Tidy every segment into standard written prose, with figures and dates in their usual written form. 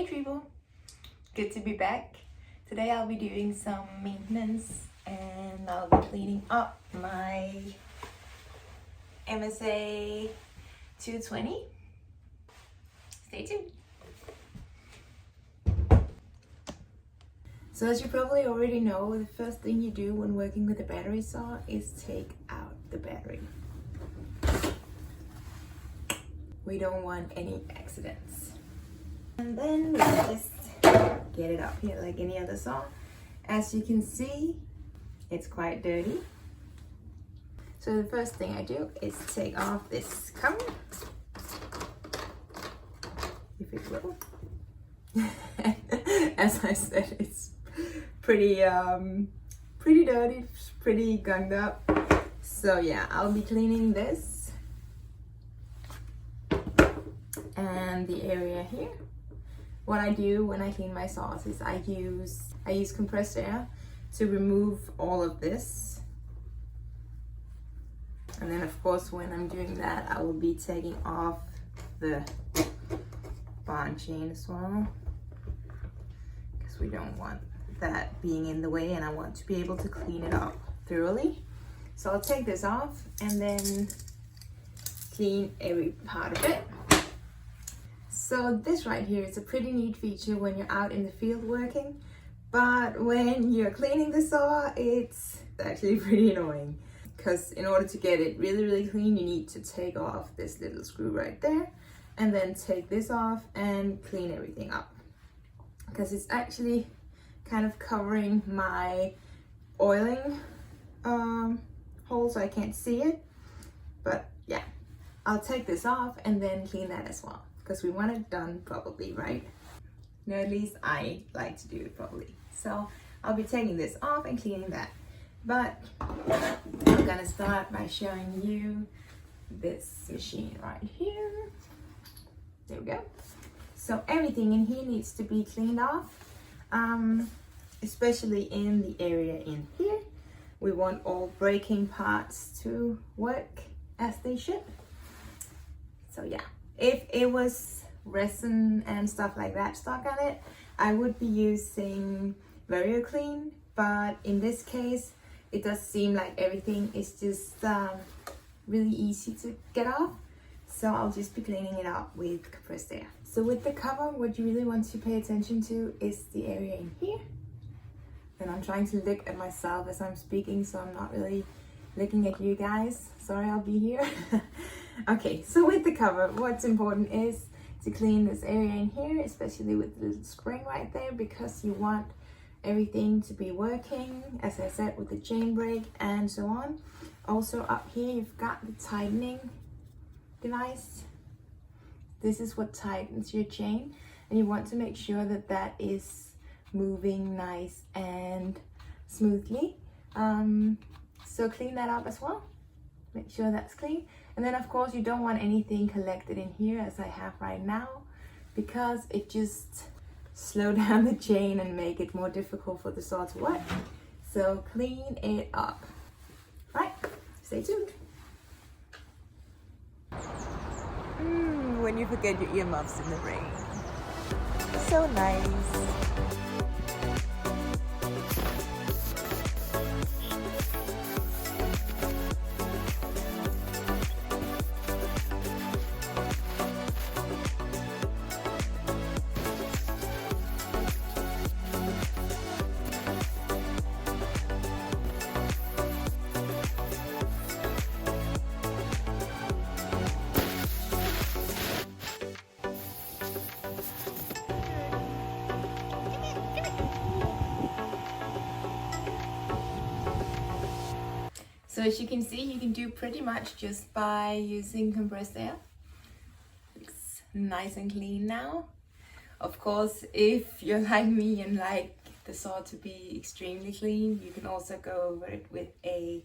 Hey Treble, good to be back. Today I'll be doing some maintenance and I'll be cleaning up my MSA 220. Stay tuned. So as you probably already know, the first thing you do when working with a battery saw is take out the battery. We don't want any accidents. And then we just get it up here like any other saw. As you can see, it's quite dirty. So the first thing I do is take off this cover, if it will. As I said, it's pretty dirty, pretty gunged up. So yeah, I'll be cleaning this and the area here. What I do when I clean my saws is I use compressed air to remove all of this. And then of course when I'm doing that, I will be taking off the bond chain as well, because we don't want that being in the way and I want to be able to clean it up thoroughly. So I'll take this off and then clean every part of it. So this right here is a pretty neat feature when you're out in the field working, but when you're cleaning the saw, it's actually pretty annoying, because in order to get it really clean, you need to take off this little screw right there and then take this off and clean everything up, because it's actually kind of covering my oiling hole so I can't see it. But yeah, I'll take this off and then clean that as well, because we want it done properly, right? No, at least I like to do it properly. So I'll be taking this off and cleaning that. But I'm gonna start by showing you this machine right here. There we go. So everything in here needs to be cleaned off, especially in the area in here. We want all braking parts to work as they should. So yeah, if it was resin and stuff like that stuck on it, I would be using Clean. But in this case, it does seem like everything is just really easy to get off. So I'll just be cleaning it up with compressed air. So with the cover, what you really want to pay attention to is the area in here. And I'm trying to look at myself as I'm speaking, so I'm not really looking at you guys. Sorry, I'll be here. Okay, so with the cover, what's important is to clean this area in here, especially with the little spring right there, because you want everything to be working, as I said, with the chain brake and so on. Also up here, you've got the tightening device. This is what tightens your chain, and you want to make sure that that is moving nice and smoothly. So clean that up as well. Make sure that's clean. And then of course you don't want anything collected in here, as I have right now, because it just slow down the chain and make it more difficult for the saw to work. So clean it up. Right, stay tuned. When you forget your earmuffs in the rain. So nice. So as you can see, you can do pretty much just by using compressed air. It's nice and clean now. Of course, if you're like me and like the saw to be extremely clean, you can also go over it with a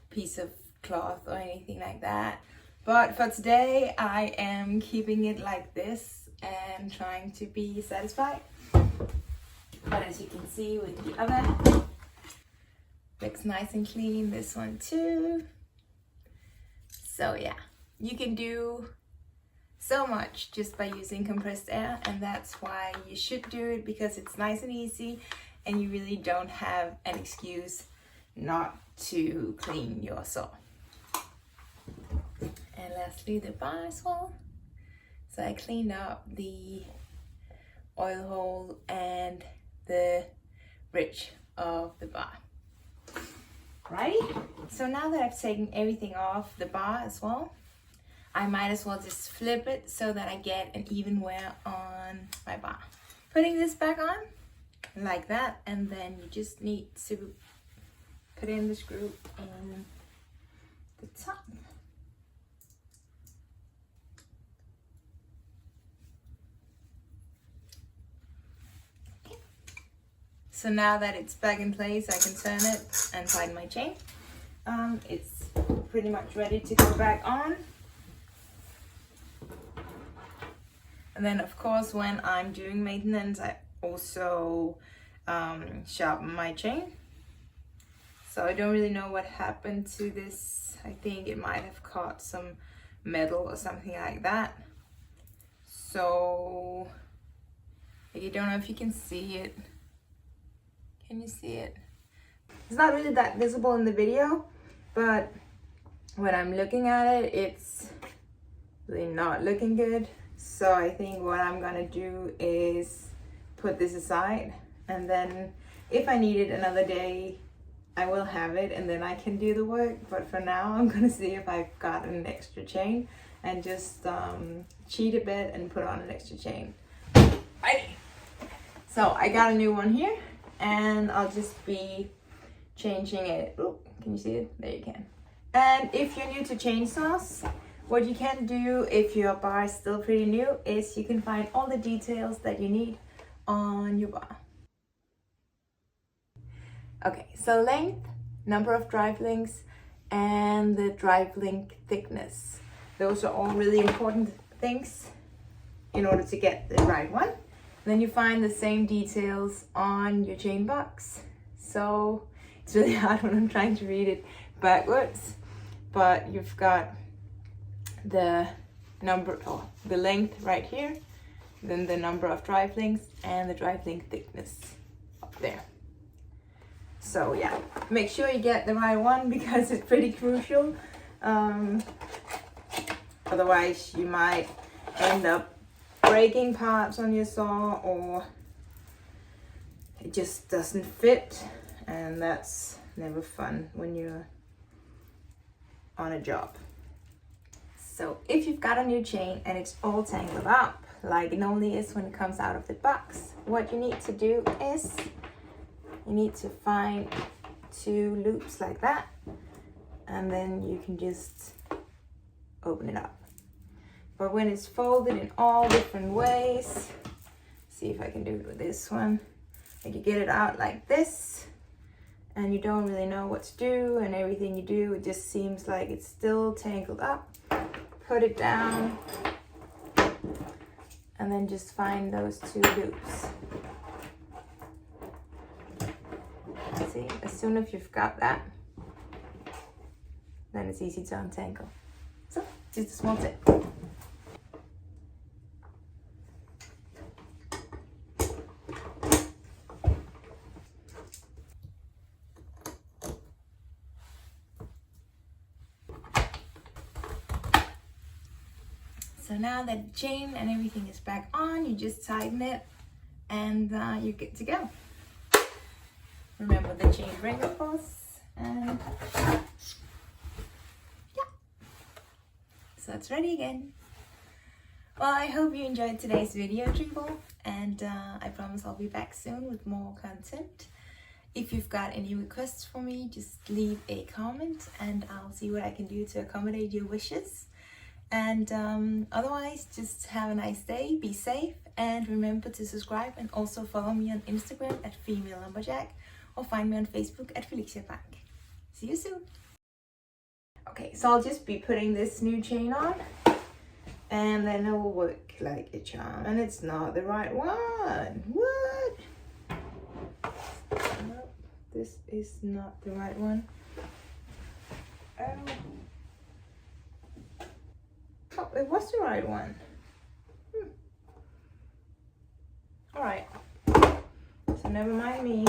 piece of cloth or anything like that. But for today, I am keeping it like this and trying to be satisfied. But as you can see with the other, looks nice and clean. This one too. So yeah, you can do so much just by using compressed air, and that's why you should do it, because it's nice and easy and you really don't have an excuse not to clean your saw. And lastly, the bar as well. So I cleaned up the oil hole and the ridge of the bar. Right? So now that I've taken everything off the bar as well, I might as well just flip it so that I get an even wear on my bar. Putting this back on like that, and then you just need to put in the screw in the top. Okay. So now that it's back in place, I can turn it and tighten my chain. It's pretty much ready to go back on. And then of course, when I'm doing maintenance, I also sharpen my chain. So I don't really know what happened to this. I think it might have caught some metal or something like that. So I don't know if you can see it. Can you see it? It's not really that visible in the video, but when I'm looking at it, it's really not looking good. So I think what I'm gonna do is put this aside, and then if I need it another day, I will have it, and then I can do the work. But for now, I'm gonna see if I've got an extra chain and just cheat a bit and put on an extra chain. Right. So I got a new one here, and I'll just be changing it. Oh, can you see it? There you can. And if you're new to chainsaws, what you can do if your bar is still pretty new is you can find all the details that you need on your bar. Okay, so length, number of drive links, and the drive link thickness. Those are all really important things in order to get the right one. Then you find the same details on your chain box. So it's really hard when I'm trying to read it backwards, but you've got the number, or the length right here, then the number of drive links and the drive link thickness up there. So yeah, make sure you get the right one because it's pretty crucial. Otherwise you might end up breaking parts on your saw, or it just doesn't fit, and that's never fun when you're on a job. So if you've got a new chain and it's all tangled up, like it only is when it comes out of the box, what you need to do is you need to find 2 loops like that, and then you can just open it up. But when it's folded in all different ways, see if I can do it with this one, like you get it out like this, and you don't really know what to do, and everything you do, it just seems like it's still tangled up. Put it down, and then just find those 2 loops. See, as soon as you've got that, then it's easy to untangle. So, just a small tip. So now that the chain and everything is back on, you just tighten it, and you're good to go. Remember the chain ring, of course, and yeah. So it's ready again. Well, I hope you enjoyed today's video, people, and I promise I'll be back soon with more content. If you've got any requests for me, just leave a comment and I'll see what I can do to accommodate your wishes. And otherwise, just have a nice day, be safe, and remember to subscribe, and also follow me on Instagram at Femalelumberjack, or find me on Facebook at Felicierbank. See you soon. Okay, so I'll just be putting this new chain on, and then it will work like a charm. And it's not the right one. What? Nope, this is not the right one. Oh, it was the right one. All right. So never mind me.